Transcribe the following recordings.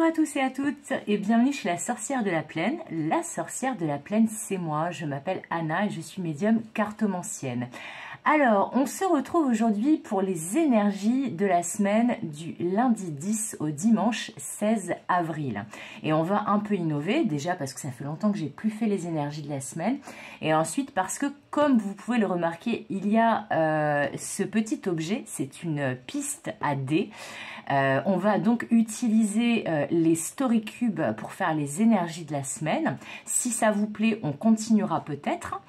Bonjour à tous et à toutes et bienvenue chez la sorcière de la plaine. La sorcière de la plaine, c'est moi, je m'appelle Anna et je suis médium cartomancienne. Alors, on se retrouve aujourd'hui pour les énergies de la semaine du lundi 10 au dimanche 16 avril. Et on va un peu innover, déjà parce que ça fait longtemps que j'ai plus fait les énergies de la semaine. Et ensuite parce que, comme vous pouvez le remarquer, il y a ce petit objet, c'est une piste à dés. On va donc utiliser les story cubes pour faire les énergies de la semaine. Si ça vous plaît, on continuera peut-être.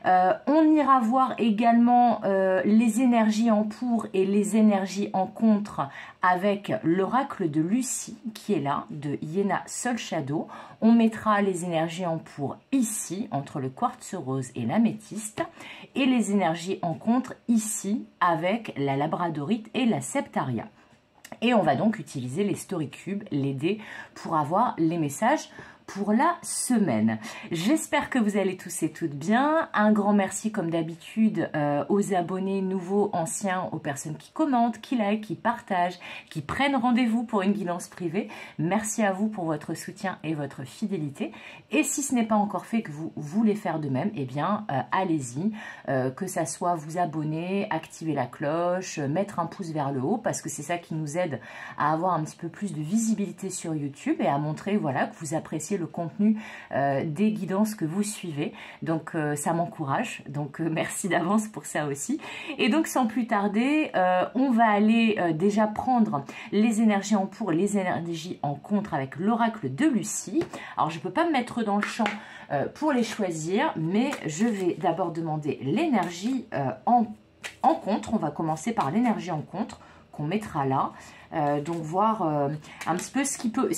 On ira voir également les énergies en pour et les énergies en contre avec l'oracle de Lucie qui est là, de Yéna Sol Shadow. On mettra les énergies en pour ici, entre le quartz rose et l'améthyste, et les énergies en contre ici avec la labradorite et la septaria. Et on va donc utiliser les story cubes, les dés, pour avoir les messages pour la semaine. J'espère que vous allez tous et toutes bien. Un grand merci comme d'habitude aux abonnés nouveaux, anciens, aux personnes qui commentent, qui like, qui partagent, qui prennent rendez-vous pour une guidance privée. Merci à vous pour votre soutien et votre fidélité. Et si ce n'est pas encore fait, que vous voulez faire de même, eh bien allez-y, que ça soit vous abonner, activer la cloche, mettre un pouce vers le haut, parce que c'est ça qui nous aide à avoir un petit peu plus de visibilité sur YouTube et à montrer voilà, que vous appréciez le contenu des guidances que vous suivez. Donc ça m'encourage, donc merci d'avance pour ça aussi. Et donc sans plus tarder, on va aller déjà prendre les énergies en pour et les énergies en contre avec l'oracle de Lucie. Alors je ne peux pas me mettre dans le champ pour les choisir, mais je vais d'abord demander l'énergie en contre. On va commencer par l'énergie en contre qu'on mettra là. Donc voir un petit peu ce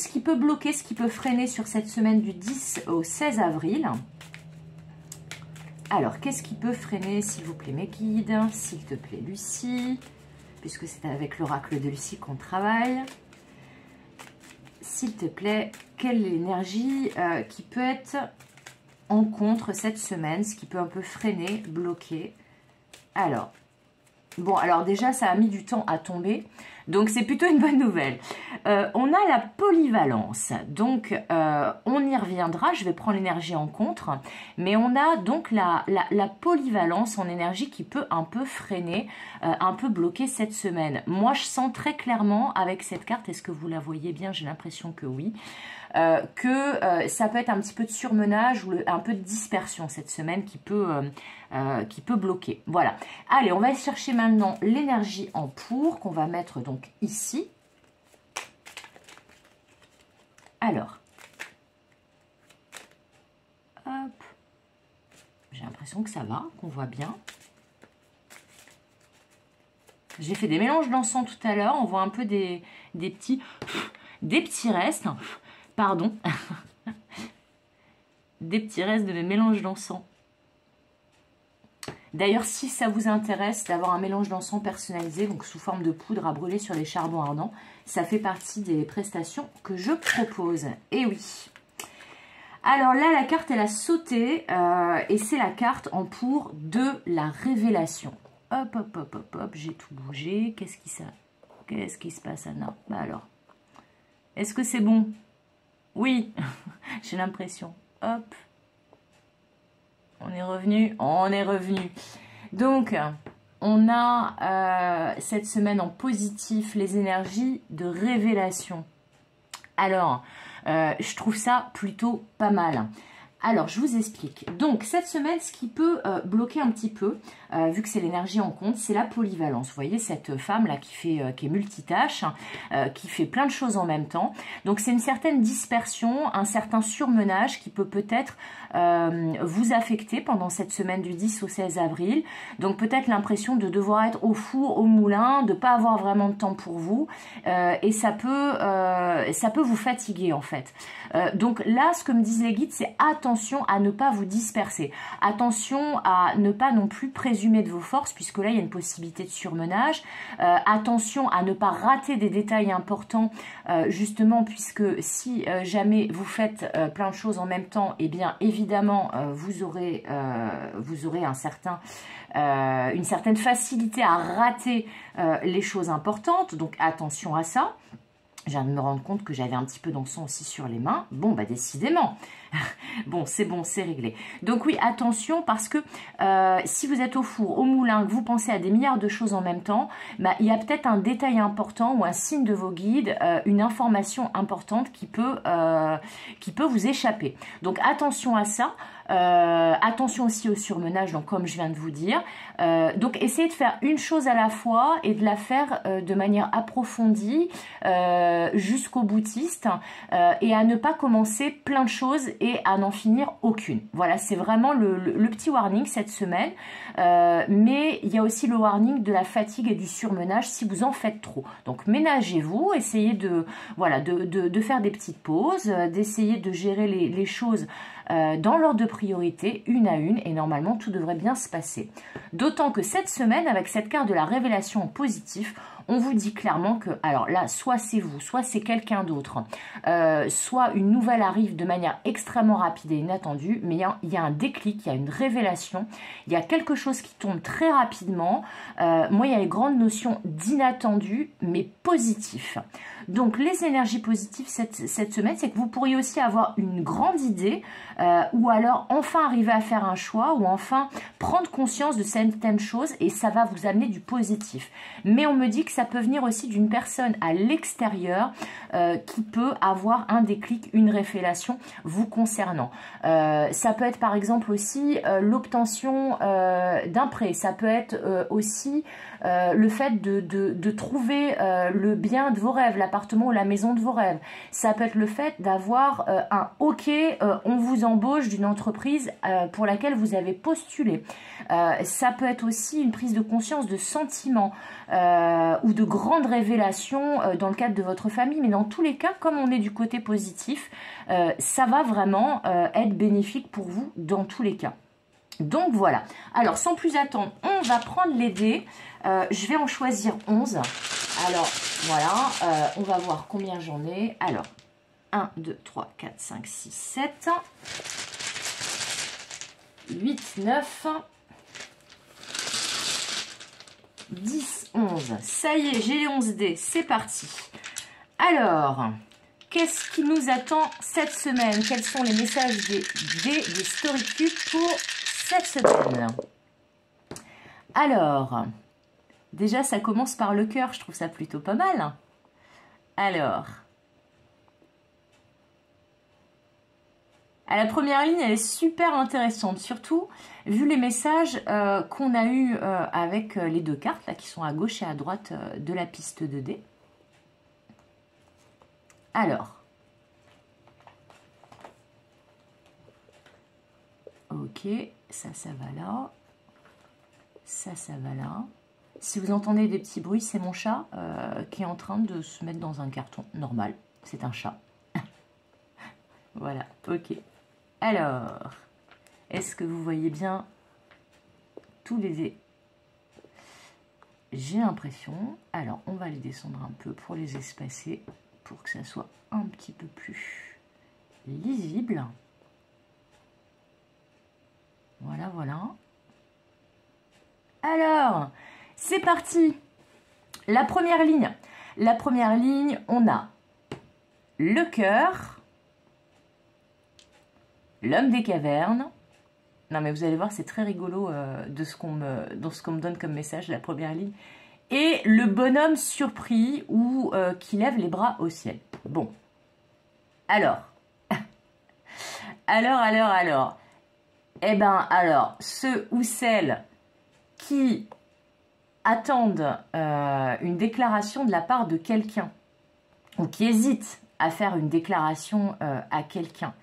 qui peut bloquer, ce qui peut freiner sur cette semaine du 10 au 16 avril. Alors, qu'est-ce qui peut freiner, s'il vous plaît, mes guides? S'il te plaît, Lucie, puisque c'est avec l'oracle de Lucie qu'on travaille. S'il te plaît, quelle est l'énergie qui peut être en contre cette semaine, ce qui peut un peu freiner, bloquer? Alors, bon, alors déjà, ça a mis du temps à tomber. Donc, c'est plutôt une bonne nouvelle. On a la polyvalence. Donc, on y reviendra. Je vais prendre l'énergie en contre. Mais on a donc la polyvalence en énergie qui peut un peu freiner, un peu bloquer cette semaine. Moi, je sens très clairement avec cette carte, est-ce que vous la voyez bien? J'ai l'impression que oui. Que ça peut être un petit peu de surmenage ou un peu de dispersion cette semaine qui peut bloquer. Voilà. Allez, on va aller chercher maintenant l'énergie en pour qu'on va mettre donc ici. Alors, hop, j'ai l'impression que ça va, qu'on voit bien. J'ai fait des mélanges d'encens tout à l'heure, on voit un peu des petits restes. Pardon, des petits restes de mes mélanges d'encens. D'ailleurs, si ça vous intéresse d'avoir un mélange d'encens personnalisé, donc sous forme de poudre à brûler sur des charbons ardents, ça fait partie des prestations que je propose. Et oui. Alors là, la carte, elle a sauté et c'est la carte en pour de la révélation. Hop, hop, hop, hop, hop, j'ai tout bougé. Qu'est-ce qui se passe, Anna? Bah alors, est-ce que c'est bon? Oui, j'ai l'impression. Hop. On est revenu. On est revenu. Donc, on a cette semaine en positif les énergies de révélation. Alors, je trouve ça plutôt pas mal. Alors, je vous explique. Donc, cette semaine, ce qui peut bloquer un petit peu, vu que c'est l'énergie en compte, c'est la polyvalence. Vous voyez, cette femme-là qui est multitâche, qui fait plein de choses en même temps. Donc, c'est une certaine dispersion, un certain surmenage qui peut peut-être vous affecter pendant cette semaine du 10 au 16 avril. Donc, peut-être l'impression de devoir être au four, au moulin, de ne pas avoir vraiment de temps pour vous. Et ça peut vous fatiguer, en fait. Donc, là, ce que me disent les guides, c'est attention à ne pas vous disperser. Attention à ne pas non plus présumer de vos forces, puisque là, il y a une possibilité de surmenage. Attention à ne pas rater des détails importants, justement, puisque si jamais vous faites plein de choses en même temps, eh bien, évidemment, vous aurez une certaine facilité à rater les choses importantes. Donc, attention à ça. Je viens de me rendre compte que j'avais un petit peu d'encens aussi sur les mains. Bon, bah décidément. Bon, c'est réglé. Donc oui, attention parce que si vous êtes au four, au moulin, que vous pensez à des milliards de choses en même temps, bah, il y a peut-être un détail important ou un signe de vos guides, une information importante qui peut vous échapper. Donc attention à ça. Attention aussi au surmenage, donc comme je viens de vous dire. Donc essayez de faire une chose à la fois et de la faire de manière approfondie jusqu'au boutiste et à ne pas commencer plein de choses et à n'en finir aucune. Voilà, c'est vraiment le petit warning cette semaine. Mais il y a aussi le warning de la fatigue et du surmenage si vous en faites trop. Donc ménagez-vous, essayez de faire des petites pauses, d'essayer de gérer les choses dans l'ordre de priorité, une à une, et normalement tout devrait bien se passer. D'autant que cette semaine, avec cette carte de la révélation en positif, on vous dit clairement que, alors là, soit c'est vous, soit c'est quelqu'un d'autre, soit une nouvelle arrive de manière extrêmement rapide et inattendue, mais il y a un déclic, il y a une révélation, il y a quelque chose qui tombe très rapidement. Moi, il y a une grande notion d'inattendu, mais positif. Donc, les énergies positives cette semaine, c'est que vous pourriez aussi avoir une grande idée, ou alors enfin arriver à faire un choix, ou enfin prendre conscience de certaines choses, et ça va vous amener du positif. Mais on me dit que ça peut venir aussi d'une personne à l'extérieur qui peut avoir un déclic, une révélation vous concernant. Ça peut être par exemple aussi l'obtention d'un prêt, ça peut être aussi le fait de trouver le bien de vos rêves, l'appartement ou la maison de vos rêves. Ça peut être le fait d'avoir un OK, on vous embauche d'une entreprise pour laquelle vous avez postulé. Ça peut être aussi une prise de conscience de sentiments ou de grandes révélations dans le cadre de votre famille. Mais dans tous les cas, comme on est du côté positif, ça va vraiment être bénéfique pour vous dans tous les cas. Donc voilà. Alors sans plus attendre, on va prendre les dés. Je vais en choisir 11. Alors voilà, on va voir combien j'en ai. Alors 1, 2, 3, 4, 5, 6, 7, 8, 9, 10, 11. Ça y est, j'ai les 11 dés. C'est parti. Alors, qu'est-ce qui nous attend cette semaine? Quels sont les messages des Story Cube pour cette semaine? Alors, déjà, ça commence par le cœur. Je trouve ça plutôt pas mal. Alors, à la première ligne, elle est super intéressante. Surtout, vu les messages qu'on a eus avec les deux cartes, là, qui sont à gauche et à droite de la piste de dés. Alors, ok, ça va là. Ça va là. Si vous entendez des petits bruits, c'est mon chat qui est en train de se mettre dans un carton. Normal, c'est un chat. Voilà, ok. Alors, est-ce que vous voyez bien tous les dés? J'ai l'impression. Alors, on va les descendre un peu pour les espacer, pour que ça soit un petit peu plus lisible. Voilà, voilà. Alors, c'est parti. La première ligne. La première ligne, on a le cœur, l'homme des cavernes. Non, mais vous allez voir, c'est très rigolo de ce qu'on me donne comme message, la première ligne. Et le bonhomme surpris ou qui lève les bras au ciel. Bon. Alors. alors. Eh ben, alors, ceux ou celles qui attendent une déclaration de la part de quelqu'un ou qui hésitent à faire une déclaration à quelqu'un,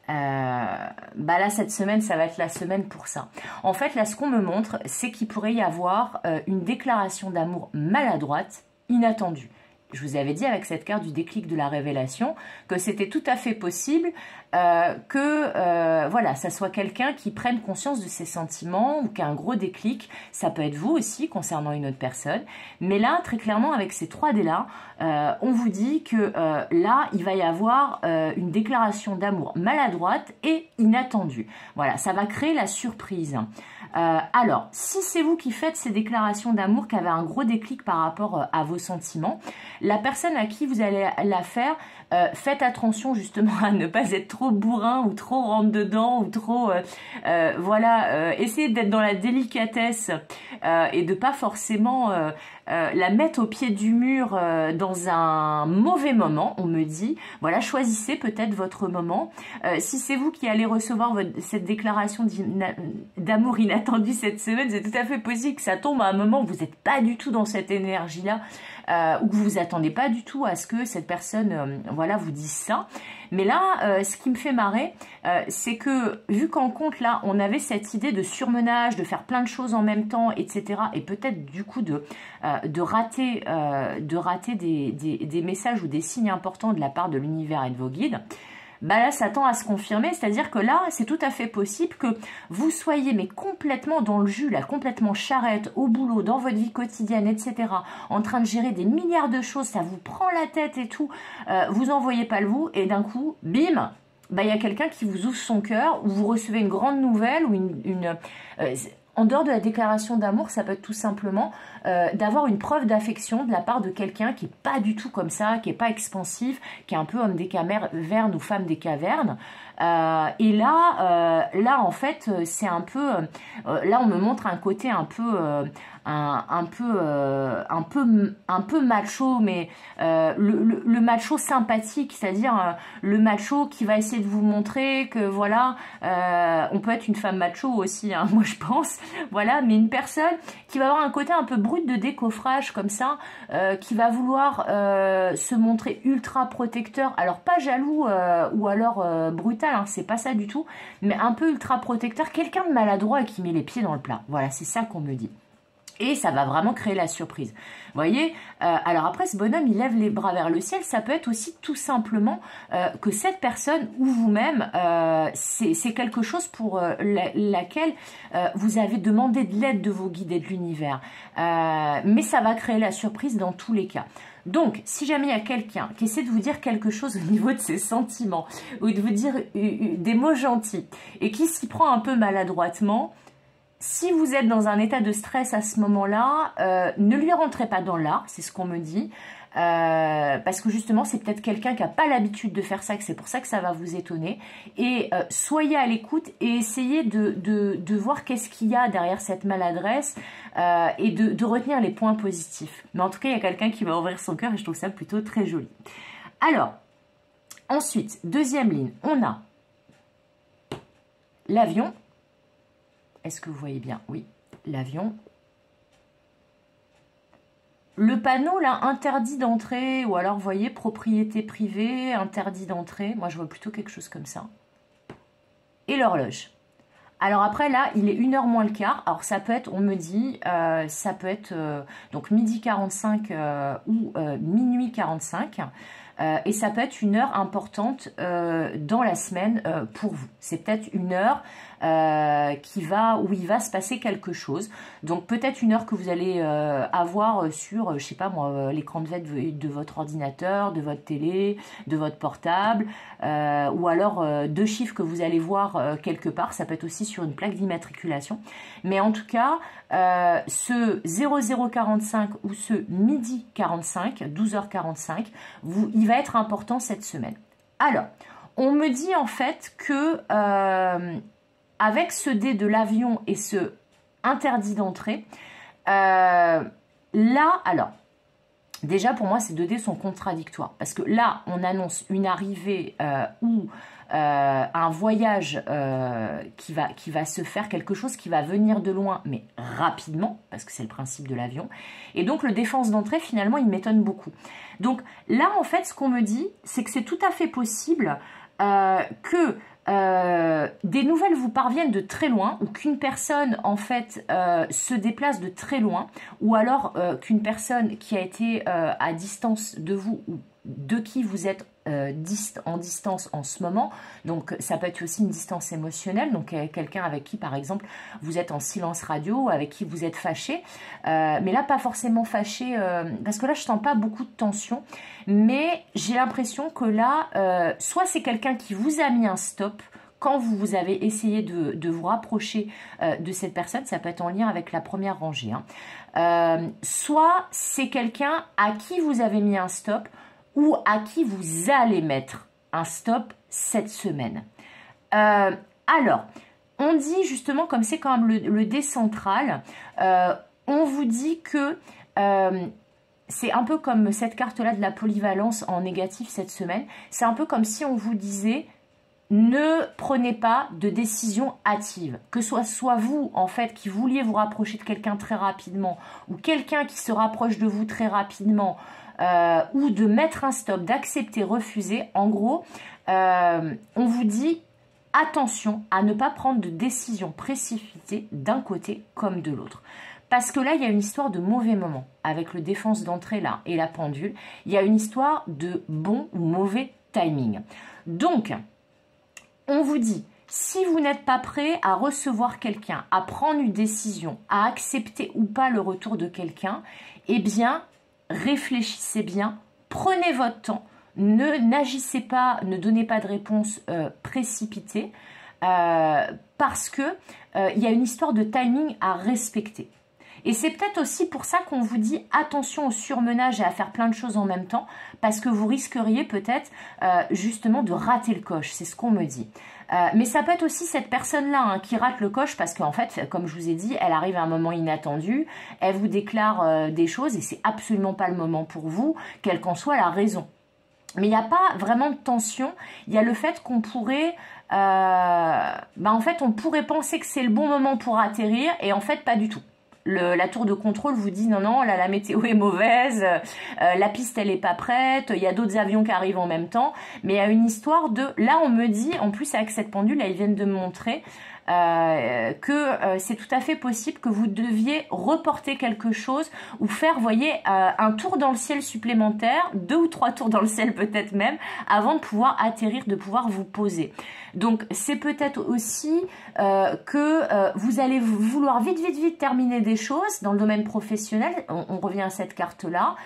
bah là cette semaine ça va être la semaine pour ça. En fait là ce qu'on me montre c'est qu'il pourrait y avoir une déclaration d'amour maladroite, inattendue. Je vous avais dit avec cette carte du déclic de la révélation que c'était tout à fait possible que voilà, ça soit quelqu'un qui prenne conscience de ses sentiments ou qui a un gros déclic. Ça peut être vous aussi concernant une autre personne. Mais là, très clairement, avec ces 3 dés-là, on vous dit que là, il va y avoir une déclaration d'amour maladroite et inattendue. Voilà, ça va créer la surprise. Alors, si c'est vous qui faites ces déclarations d'amour, qui avez un gros déclic par rapport à vos sentiments, la personne à qui vous allez la faire, faites attention justement à ne pas être trop bourrin ou trop rentre dedans ou trop... voilà, essayez d'être dans la délicatesse et de pas forcément la mettre au pied du mur dans un mauvais moment, on me dit. Voilà, choisissez peut-être votre moment. Si c'est vous qui allez recevoir cette déclaration d'amour inattendu cette semaine, c'est tout à fait possible que ça tombe à un moment où vous n'êtes pas du tout dans cette énergie-là, ou que vous vous attendez pas du tout à ce que cette personne voilà, vous dise ça. Mais là, ce qui me fait marrer, c'est que vu qu'en compte, là, on avait cette idée de surmenage, de faire plein de choses en même temps, etc. Et peut-être du coup de rater des messages ou des signes importants de la part de l'univers et de vos guides. Bah là, ça tend à se confirmer, c'est-à-dire que là, c'est tout à fait possible que vous soyez mais complètement dans le jus, là, complètement charrette, au boulot, dans votre vie quotidienne, etc., en train de gérer des milliards de choses, ça vous prend la tête et tout, vous en voyez pas le bout, et d'un coup, bim, bah, y a quelqu'un qui vous ouvre son cœur, ou vous recevez une grande nouvelle, ou en dehors de la déclaration d'amour, ça peut être tout simplement d'avoir une preuve d'affection de la part de quelqu'un qui n'est pas du tout comme ça, qui n'est pas expansif, qui est un peu homme des cavernes ou femme des cavernes. Et là, en fait, c'est un peu... là, on me montre un côté un peu macho, mais le macho sympathique, c'est-à-dire le macho qui va essayer de vous montrer que voilà, on peut être une femme macho aussi, hein, moi je pense, voilà, mais une personne qui va avoir un côté un peu brut de décoffrage comme ça, qui va vouloir se montrer ultra protecteur, alors pas jaloux ou alors brutal, hein, c'est pas ça du tout, mais un peu ultra protecteur, quelqu'un de maladroit qui met les pieds dans le plat, voilà, c'est ça qu'on me dit. Et ça va vraiment créer la surprise. Vous voyez, alors après, ce bonhomme, il lève les bras vers le ciel. Ça peut être aussi tout simplement que cette personne ou vous-même, c'est quelque chose pour laquelle vous avez demandé de l'aide de vos guides et de l'univers. Mais ça va créer la surprise dans tous les cas. Donc, si jamais il y a quelqu'un qui essaie de vous dire quelque chose au niveau de ses sentiments, ou de vous dire des mots gentils, et qui s'y prend un peu maladroitement, si vous êtes dans un état de stress à ce moment-là, ne lui rentrez pas dans l'art, c'est ce qu'on me dit, parce que justement, c'est peut-être quelqu'un qui n'a pas l'habitude de faire ça, que c'est pour ça que ça va vous étonner. Et soyez à l'écoute et essayez de voir qu'est-ce qu'il y a derrière cette maladresse et de retenir les points positifs. Mais en tout cas, il y a quelqu'un qui va ouvrir son cœur et je trouve ça plutôt très joli. Alors, ensuite, deuxième ligne, on a l'avion. Est-ce que vous voyez bien? Oui, l'avion. Le panneau, là, interdit d'entrée, ou alors, vous voyez, propriété privée, interdit d'entrée. Moi, je vois plutôt quelque chose comme ça. Et l'horloge. Alors après, là, il est 1h moins le quart. Alors, ça peut être, on me dit, ça peut être donc midi 45 ou minuit 45. Et ça peut être une heure importante dans la semaine pour vous. C'est peut-être une heure où il va se passer quelque chose. Donc peut-être une heure que vous allez avoir sur, je sais pas moi, l'écran de votre ordinateur, de votre télé, de votre portable, ou alors 2 chiffres que vous allez voir quelque part. Ça peut être aussi sur une plaque d'immatriculation. Mais en tout cas, ce 0045 ou ce midi 45, 12h45, il va être important cette semaine. Alors, on me dit en fait que avec ce dé de l'avion et ce interdit d'entrée, là, alors, déjà pour moi ces 2 dés sont contradictoires parce que là, on annonce une arrivée ou un voyage qui va se faire, quelque chose qui va venir de loin, mais rapidement, parce que c'est le principe de l'avion. Et donc, le défense d'entrée, finalement, il m'étonne beaucoup. Donc, là, en fait, ce qu'on me dit, c'est que c'est tout à fait possible que des nouvelles vous parviennent de très loin, ou qu'une personne, en fait, se déplace de très loin, ou alors qu'une personne qui a été à distance de vous, ou de qui vous êtes en distance en ce moment, donc ça peut être aussi une distance émotionnelle, donc quelqu'un avec qui par exemple vous êtes en silence radio, avec qui vous êtes fâché, mais là pas forcément fâché, parce que là je sens pas beaucoup de tension, mais j'ai l'impression que là, soit c'est quelqu'un qui vous a mis un stop, quand vous avez essayé de vous rapprocher de cette personne, ça peut être en lien avec la première rangée, hein. Soit c'est quelqu'un à qui vous avez mis un stop ou à qui vous allez mettre un stop cette semaine. Alors, on dit justement, comme c'est quand même le dé central, on vous dit que c'est un peu comme cette carte-là de la polyvalence en négatif cette semaine. C'est un peu comme si on vous disait ne prenez pas de décision hâtive. Que ce soit vous, en fait, qui vouliez vous rapprocher de quelqu'un très rapidement ou quelqu'un qui se rapproche de vous très rapidement ou de mettre un stop, d'accepter, refuser. En gros, on vous dit attention à ne pas prendre de décision précipitée d'un côté comme de l'autre. Parce que là, il y a une histoire de mauvais moment. Avec le défense d'entrée là et la pendule, il y a une histoire de bon ou mauvais timing. Donc, on vous dit, si vous n'êtes pas prêt à recevoir quelqu'un, à prendre une décision, à accepter ou pas le retour de quelqu'un, eh bien, réfléchissez bien, prenez votre temps, n'agissez pas, ne donnez pas de réponse précipitée, parce que il y a une histoire de timing à respecter. Et c'est peut-être aussi pour ça qu'on vous dit attention au surmenage et à faire plein de choses en même temps, parce que vous risqueriez peut-être justement de rater le coche, c'est ce qu'on me dit. Mais ça peut être aussi cette personne-là hein, qui rate le coche parce qu'en fait, comme je vous ai dit, elle arrive à un moment inattendu, elle vous déclare des choses et c'est absolument pas le moment pour vous, quelle qu'en soit la raison. Mais il n'y a pas vraiment de tension, il y a le fait qu'on pourrait... en fait, on pourrait penser que c'est le bon moment pour atterrir et en fait, pas du tout. La tour de contrôle vous dit non, non, là la météo est mauvaise, la piste elle est pas prête, il y a d'autres avions qui arrivent en même temps, mais il y a une histoire de... Là on me dit, en plus avec cette pendule, là ils viennent de me montrer que c'est tout à fait possible que vous deviez reporter quelque chose ou faire, vous voyez, un tour dans le ciel supplémentaire, 2 ou 3 tours dans le ciel peut-être même, avant de pouvoir atterrir, de pouvoir vous poser. Donc c'est peut-être aussi que vous allez vouloir vite terminer des choses dans le domaine professionnel, on revient à cette carte-là,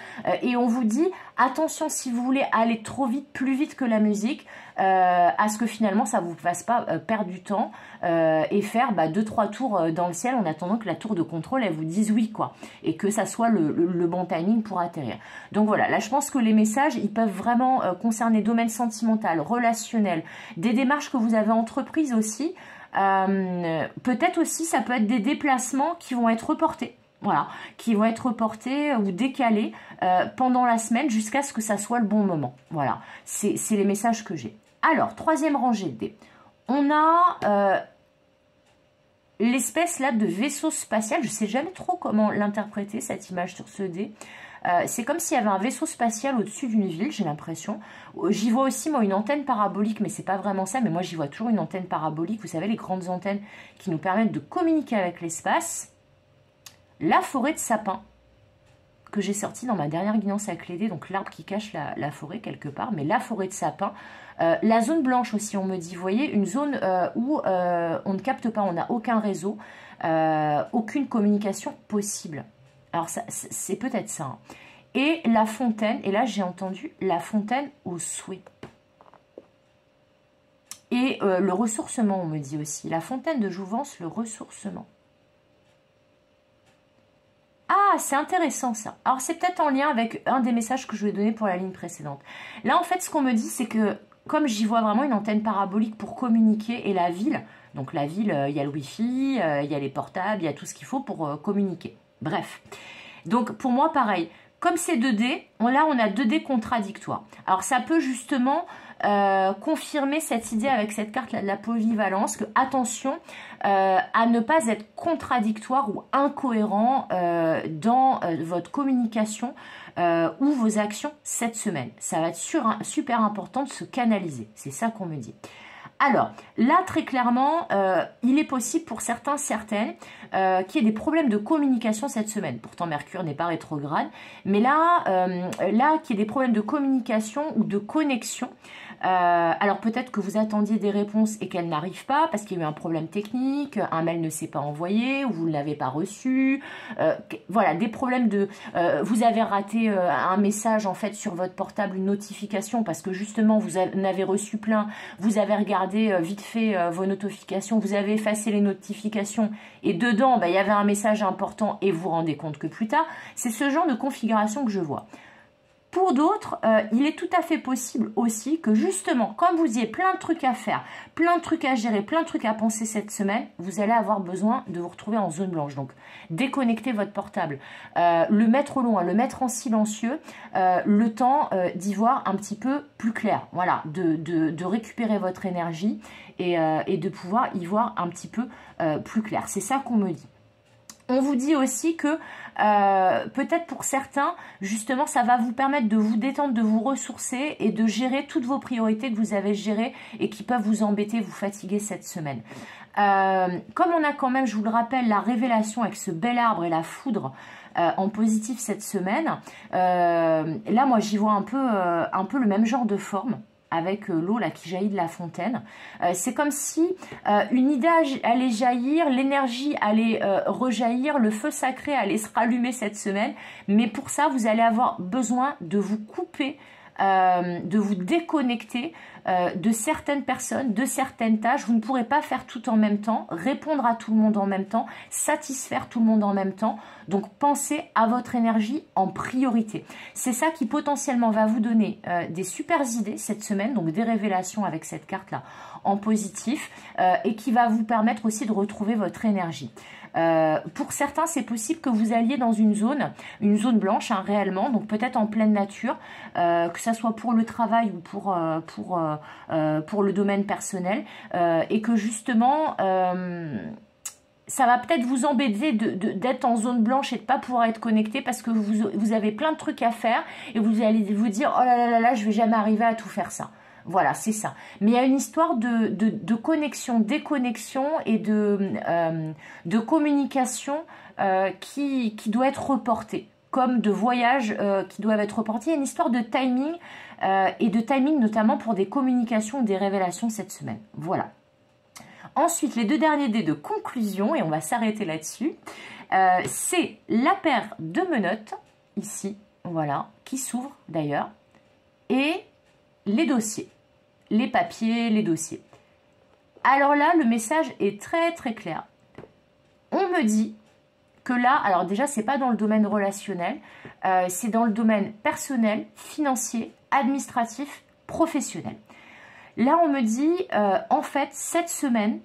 et on vous dit attention si vous voulez aller trop vite, plus vite que la musique, à ce que finalement ça ne vous fasse pas perdre du temps et faire 2-3 tours dans le ciel en attendant que la tour de contrôle elle vous dise oui quoi, et que ça soit le bon timing pour atterrir. Donc voilà, là je pense que les messages ils peuvent vraiment concerner domaine sentimental, relationnel, des démarches que vous avez entreprises aussi, peut-être aussi ça peut être des déplacements qui vont être reportés. Voilà, qui vont être reportés ou décalés pendant la semaine jusqu'à ce que ça soit le bon moment. Voilà, c'est les messages que j'ai. Alors, troisième rangée de dés. On a l'espèce là de vaisseau spatial. Je ne sais jamais trop comment l'interpréter, cette image sur ce dé. C'est comme s'il y avait un vaisseau spatial au-dessus d'une ville, j'ai l'impression. J'y vois aussi, moi, une antenne parabolique, mais c'est pas vraiment ça. Mais moi, j'y vois toujours une antenne parabolique. Vous savez, les grandes antennes qui nous permettent de communiquer avec l'espace. La forêt de sapins que j'ai sortie dans ma dernière guidance avec les dés, donc l'arbre qui cache la forêt quelque part, mais la forêt de sapins. La zone blanche aussi, on me dit, vous voyez, une zone où on ne capte pas, on n'a aucun réseau, aucune communication possible. Alors c'est peut-être ça. Hein. Et la fontaine, et là j'ai entendu la fontaine au souhait. Et le ressourcement, on me dit aussi, la fontaine de jouvence, le ressourcement. Ah, c'est intéressant ça. Alors, c'est peut-être en lien avec un des messages que je vous ai donné pour la ligne précédente. Là, en fait, ce qu'on me dit, c'est que comme j'y vois vraiment une antenne parabolique pour communiquer et la ville, donc la ville, il y a le Wi-Fi, il y a les portables, il y a tout ce qu'il faut pour communiquer. Bref. Donc, pour moi, pareil. Comme c'est 2 dés, là, on a 2 dés contradictoires. Alors, ça peut justement confirmer cette idée avec cette carte là de la polyvalence, que attention à ne pas être contradictoire ou incohérent dans votre communication ou vos actions cette semaine. Ça va être super important de se canaliser, c'est ça qu'on me dit. Alors, là, très clairement, il est possible pour certains, certaines, qu'il y ait des problèmes de communication cette semaine. Pourtant, Mercure n'est pas rétrograde. Mais là, qu'il y ait des problèmes de communication ou de connexion Alors peut-être que vous attendiez des réponses et qu'elles n'arrivent pas parce qu'il y a eu un problème technique, un mail ne s'est pas envoyé ou vous ne l'avez pas reçu. Voilà, des problèmes de... vous avez raté un message en fait sur votre portable, une notification parce que justement vous en avez reçu plein, vous avez regardé vite fait vos notifications, vous avez effacé les notifications et dedans il y avait un message important et vous vous rendez compte que plus tard. C'est ce genre de configuration que je vois. Pour d'autres, il est tout à fait possible aussi que justement, comme vous ayez plein de trucs à faire, plein de trucs à gérer, plein de trucs à penser cette semaine, vous allez avoir besoin de vous retrouver en zone blanche. Donc, déconnectez votre portable, le mettre au loin, le mettre en silencieux, le temps d'y voir un petit peu plus clair. Voilà, de récupérer votre énergie et de pouvoir y voir un petit peu plus clair. C'est ça qu'on me dit. On vous dit aussi que peut-être pour certains, justement, ça va vous permettre de vous détendre, de vous ressourcer et de gérer toutes vos priorités que vous avez gérées et qui peuvent vous embêter, vous fatiguer cette semaine. Comme on a quand même, je vous le rappelle, la révélation avec ce bel arbre et la foudre en positif cette semaine, là, moi, j'y vois un peu le même genre de forme. Avec l'eau là qui jaillit de la fontaine. C'est comme si une idée allait jaillir, l'énergie allait rejaillir, le feu sacré allait se rallumer cette semaine. Mais pour ça, vous allez avoir besoin de vous couper, de vous déconnecter de certaines personnes, de certaines tâches. Vous ne pourrez pas faire tout en même temps, répondre à tout le monde en même temps, satisfaire tout le monde en même temps. Donc, pensez à votre énergie en priorité. C'est ça qui potentiellement va vous donner des super idées cette semaine, donc des révélations avec cette carte-là en positif et qui va vous permettre aussi de retrouver votre énergie. Pour certains, c'est possible que vous alliez dans une zone blanche réellement, donc peut-être en pleine nature, que ça soit pour le travail ou pour le domaine personnel, et que justement ça va peut-être vous embêter d'être en zone blanche et de ne pas pouvoir être connecté parce que vous avez plein de trucs à faire et vous allez vous dire oh là là là, je vais jamais arriver à tout faire ça. Voilà, c'est ça. Mais il y a une histoire de connexion, déconnexion et de communication qui doit être reportée, comme de voyages qui doivent être reportés. Il y a une histoire de timing et de timing notamment pour des communications, des révélations cette semaine. Voilà. Ensuite, les deux derniers dés de conclusion, et on va s'arrêter là-dessus, c'est la paire de menottes, ici, voilà, qui s'ouvre d'ailleurs, et les dossiers, les papiers, les dossiers. Alors là, le message est très très clair. On me dit que là, alors déjà, c'est pas dans le domaine relationnel, c'est dans le domaine personnel, financier, administratif, professionnel. Là, on me dit, en fait, cette semaine,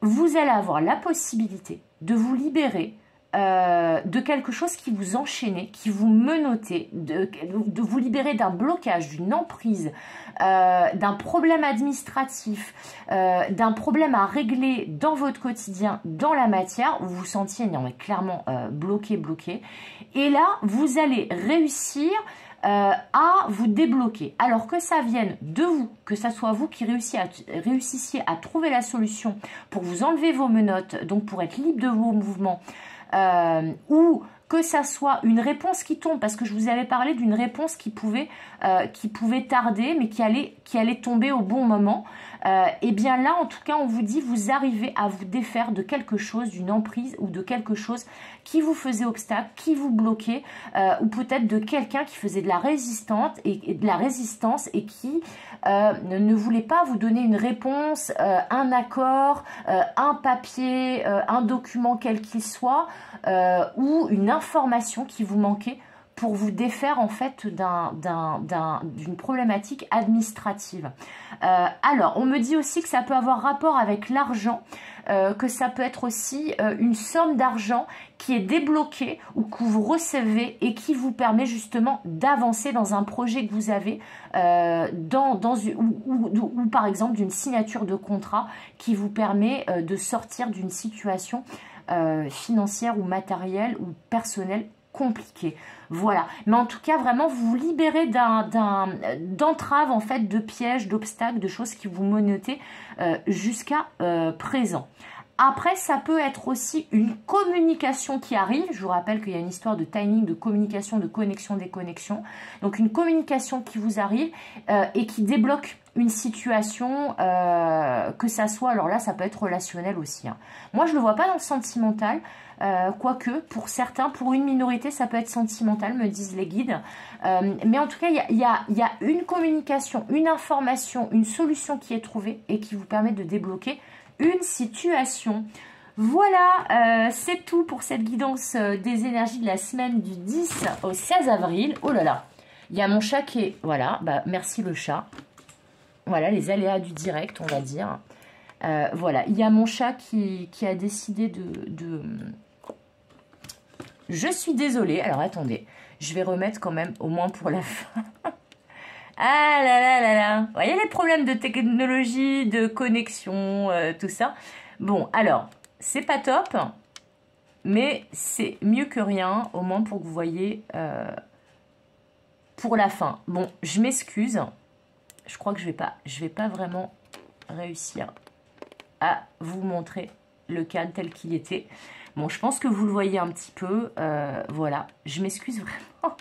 vous allez avoir la possibilité de vous libérer de quelque chose qui vous enchaînait, qui vous menottait, de vous libérer d'un blocage, d'une emprise, d'un problème administratif, d'un problème à régler dans votre quotidien, dans la matière, où vous vous sentiez clairement bloqué. Et là, vous allez réussir à vous débloquer. Alors que ça vienne de vous, que ça soit vous qui réussissiez à trouver la solution pour vous enlever vos menottes, donc pour être libre de vos mouvements, ou que ça soit une réponse qui tombe, parce que je vous avais parlé d'une réponse qui pouvait tarder, mais qui allait tomber au bon moment. Et bien là, en tout cas, on vous dit, vous arrivez à vous défaire de quelque chose, d'une emprise ou de quelque chose qui vous faisait obstacle, qui vous bloquait, ou peut-être de quelqu'un qui faisait de la résistance et qui ne voulait pas vous donner une réponse, un accord, un papier, un document quel qu'il soit, ou une information qui vous manquait pour vous défaire en fait d'une problématique administrative. Alors, on me dit aussi que ça peut avoir rapport avec l'argent, que ça peut être aussi une somme d'argent qui est débloquée ou que vous recevez et qui vous permet justement d'avancer dans un projet que vous avez ou par exemple d'une signature de contrat qui vous permet de sortir d'une situation financière ou matérielle ou personnelle compliquée. Voilà, mais en tout cas vraiment vous vous libérez d'entraves en fait, de pièges, d'obstacles, de choses qui vous menottaient jusqu'à présent. Après, ça peut être aussi une communication qui arrive. Je vous rappelle qu'il y a une histoire de timing, de communication, de connexion, déconnexion. Donc, une communication qui vous arrive et qui débloque une situation, que ça soit, alors là, ça peut être relationnel aussi. Hein. Moi, je ne le vois pas dans le sentimental. Quoique, pour certains, pour une minorité, ça peut être sentimental, me disent les guides. Mais en tout cas, il y a une communication, une information, une solution qui est trouvée et qui vous permet de débloquer une situation. Voilà, c'est tout pour cette guidance des énergies de la semaine du 10 au 16 avril. Oh là là, il y a mon chat qui est... Voilà, bah merci le chat. Voilà, les aléas du direct, on va dire. Voilà, il y a mon chat qui a décidé de... Je suis désolée. Alors, attendez. Je vais remettre quand même, au moins pour la fin. Ah là là là là. Vous voyez les problèmes de technologie, de connexion, tout ça. Bon, alors, c'est pas top. Mais c'est mieux que rien, au moins pour que vous voyez pour la fin. Bon, je m'excuse. Je crois que je vais pas vraiment réussir à vous montrer le cadre tel qu'il était. Bon, je pense que vous le voyez un petit peu. Voilà, je m'excuse vraiment.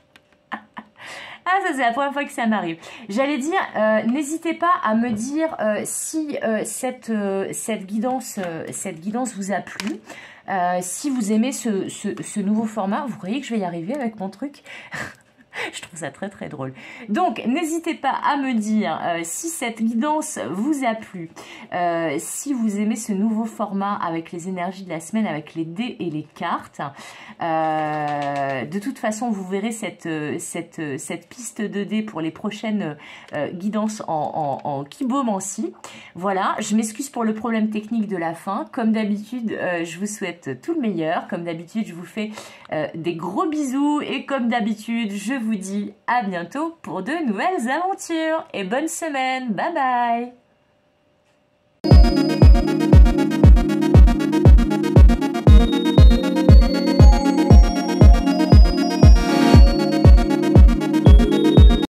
Ah, ça c'est la première fois que ça m'arrive. J'allais dire, n'hésitez pas à me dire si cette guidance vous a plu. Si vous aimez ce nouveau format, vous croyez que je vais y arriver avec mon truc? Je trouve ça très très drôle. Donc, n'hésitez pas à me dire si cette guidance vous a plu, si vous aimez ce nouveau format avec les énergies de la semaine, avec les dés et les cartes. De toute façon, vous verrez cette piste de dés pour les prochaines guidances en kibomancie. Voilà, je m'excuse pour le problème technique de la fin. Comme d'habitude, je vous souhaite tout le meilleur. Comme d'habitude, je vous fais des gros bisous et comme d'habitude, je vous dis à bientôt pour de nouvelles aventures et bonne semaine. Bye bye.